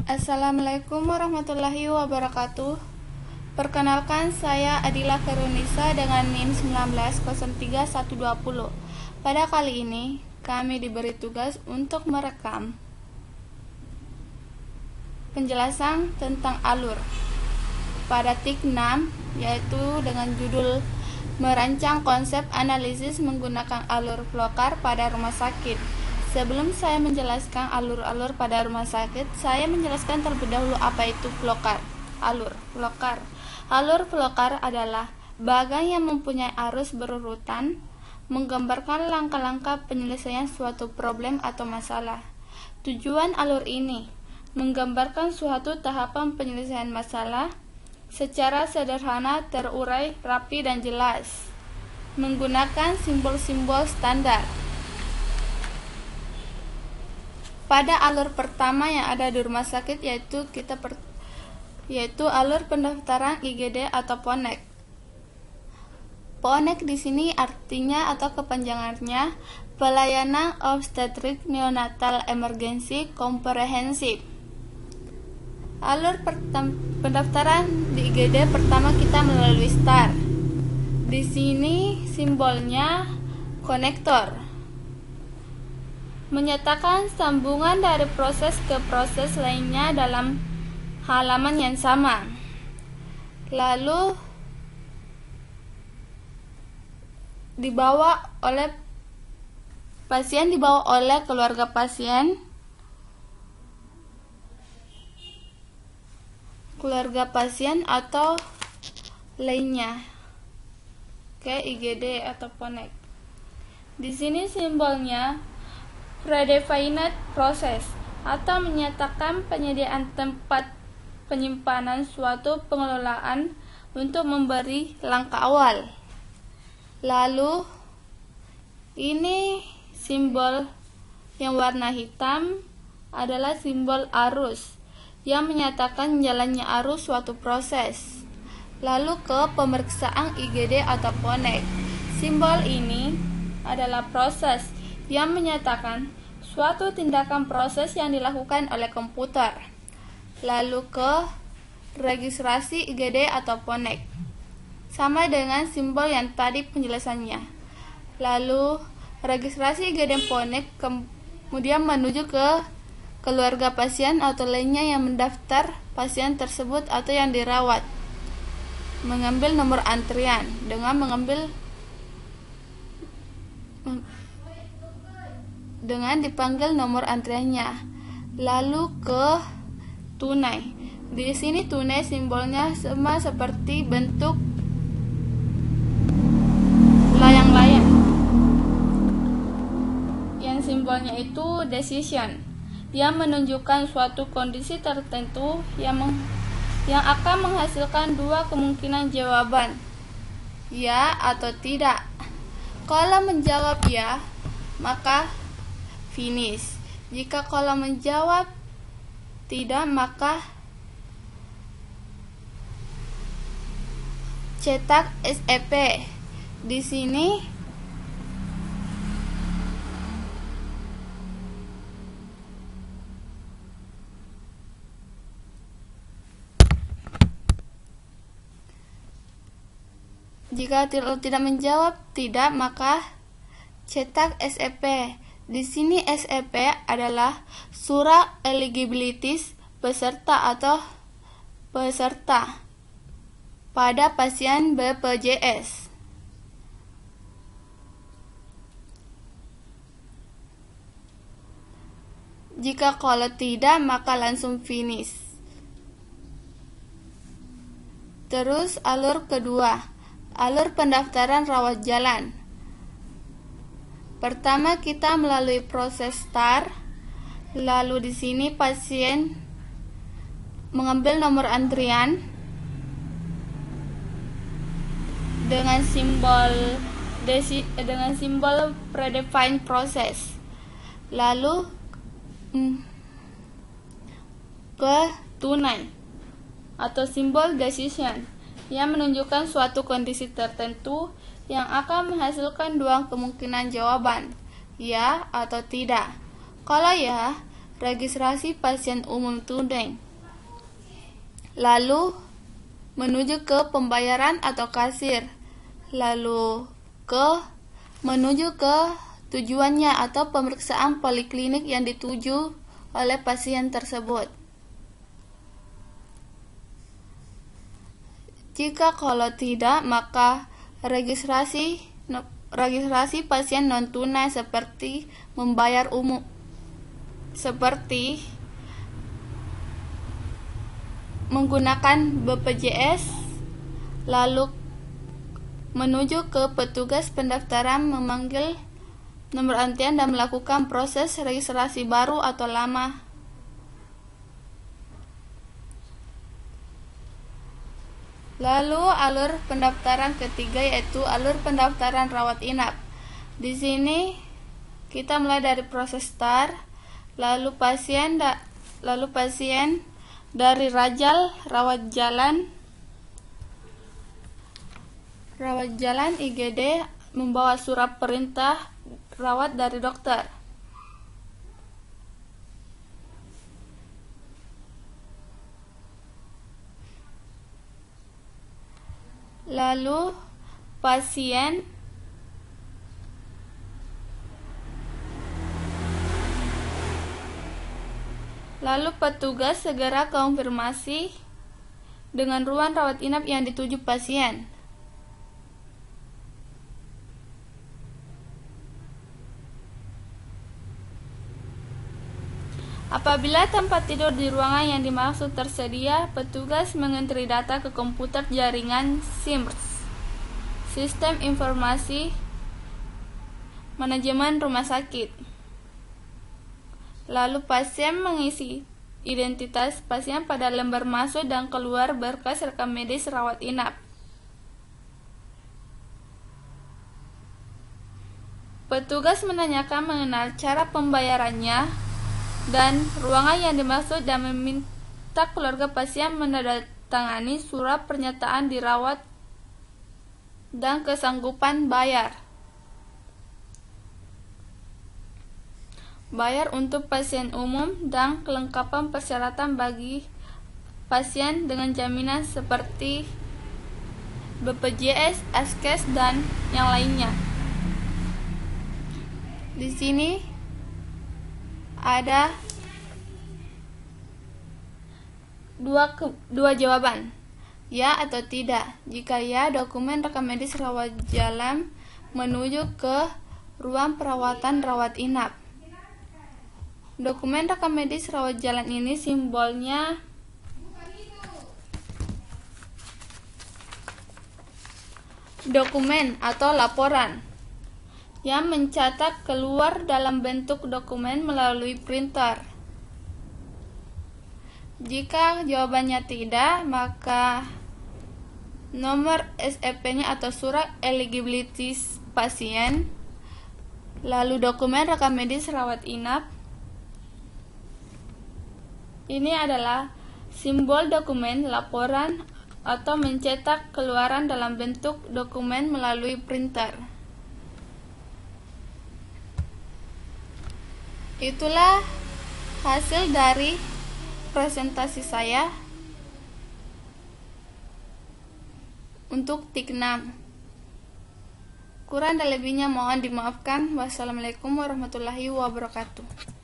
Assalamualaikum warahmatullahi wabarakatuh. Perkenalkan, saya Adila Karunisa dengan NIM 1903120. Pada kali ini, kami diberi tugas untuk merekam penjelasan tentang alur pada TIK 6, yaitu dengan judul Merancang Konsep Analisis Menggunakan Alur Flowchart pada Rumah Sakit. Sebelum saya menjelaskan alur-alur pada rumah sakit, saya menjelaskan terlebih dahulu apa itu flowchart. Alur flowchart adalah bagan yang mempunyai arus berurutan, menggambarkan langkah-langkah penyelesaian suatu problem atau masalah. Tujuan alur ini menggambarkan suatu tahapan penyelesaian masalah secara sederhana, terurai, rapi, dan jelas, menggunakan simbol-simbol standar. Pada alur pertama yang ada di rumah sakit yaitu alur pendaftaran IGD atau PONEK. PONEK di sini artinya atau kepanjangannya Pelayanan Obstetrik Neonatal Emergency Komprehensif. Alur pendaftaran di IGD pertama kita melalui STAR. Di sini simbolnya konektor, menyatakan sambungan dari proses ke proses lainnya dalam halaman yang sama. Lalu dibawa oleh keluarga pasien atau lainnya ke IGD atau PONEK. Di sini simbolnya predefined process atau menyatakan penyediaan tempat penyimpanan suatu pengelolaan untuk memberi langkah awal. Lalu ini simbol yang warna hitam adalah simbol arus yang menyatakan jalannya arus suatu proses. Lalu ke pemeriksaan IGD atau PONEK. Simbol ini adalah proses yang menyatakan suatu tindakan proses yang dilakukan oleh komputer. Lalu ke registrasi IGD atau PONEK, sama dengan simbol yang tadi penjelasannya. Lalu registrasi IGD PONEK kemudian menuju ke keluarga pasien atau lainnya yang mendaftar pasien tersebut atau yang dirawat, mengambil nomor antrian dengan dipanggil nomor antriannya. Lalu ke tunai. Di sini tunai simbolnya sama seperti bentuk layang-layang, yang simbolnya itu decision, yang menunjukkan suatu kondisi tertentu yang akan menghasilkan dua kemungkinan jawaban, ya atau tidak. Kalau menjawab ya, maka finish. Jika kalau menjawab tidak, maka cetak SEP. Di sini jika tidak menjawab tidak, maka cetak SEP. Di sini SEP adalah surat eligibilitas peserta atau peserta pada pasien BPJS. Jika kalau tidak, maka langsung finish. Terus alur kedua, alur pendaftaran rawat jalan. Pertama kita melalui proses STAR, lalu di sini pasien mengambil nomor antrian dengan simbol predefined process. Lalu ke tunai atau simbol decision yang menunjukkan suatu kondisi tertentu yang akan menghasilkan dua kemungkinan jawaban, ya atau tidak. Kalau ya, registrasi pasien umum tunai. Lalu menuju ke pembayaran atau kasir. Lalu menuju ke tujuannya atau pemeriksaan poliklinik yang dituju oleh pasien tersebut. Jika kalau tidak, maka registrasi pasien non tunai seperti membayar umum, seperti menggunakan BPJS, lalu menuju ke petugas pendaftaran memanggil nomor antrian dan melakukan proses registrasi baru atau lama. Lalu alur pendaftaran ketiga yaitu alur pendaftaran rawat inap. Di sini kita mulai dari proses start, lalu pasien dari Rajal rawat jalan IGD membawa surat perintah rawat dari dokter. Lalu petugas segera konfirmasi dengan ruang rawat inap yang dituju pasien. Apabila tempat tidur di ruangan yang dimaksud tersedia, petugas mengentri data ke komputer jaringan SIMS, Sistem Informasi Manajemen Rumah Sakit. Lalu pasien mengisi identitas pasien pada lembar masuk dan keluar berkas rekam medis rawat inap. Petugas menanyakan mengenai cara pembayarannya dan ruangan yang dimaksud dan meminta keluarga pasien menandatangani surat pernyataan dirawat dan kesanggupan bayar untuk pasien umum dan kelengkapan persyaratan bagi pasien dengan jaminan seperti BPJS, Askes, dan yang lainnya. Di sini ada dua jawaban, ya atau tidak. Jika ya, dokumen rekam medis rawat jalan menuju ke ruang perawatan rawat inap. Dokumen rekam medis rawat jalan ini simbolnya dokumen atau laporan yang mencatat keluar dalam bentuk dokumen melalui printer. Jika jawabannya tidak, maka nomor SEP-nya atau surat eligibility pasien, lalu dokumen rekam medis rawat inap. Ini adalah simbol dokumen laporan atau mencetak keluaran dalam bentuk dokumen melalui printer. Itulah hasil dari presentasi saya untuk TIK 6. Kurang dan lebihnya mohon dimaafkan. Wassalamualaikum warahmatullahi wabarakatuh.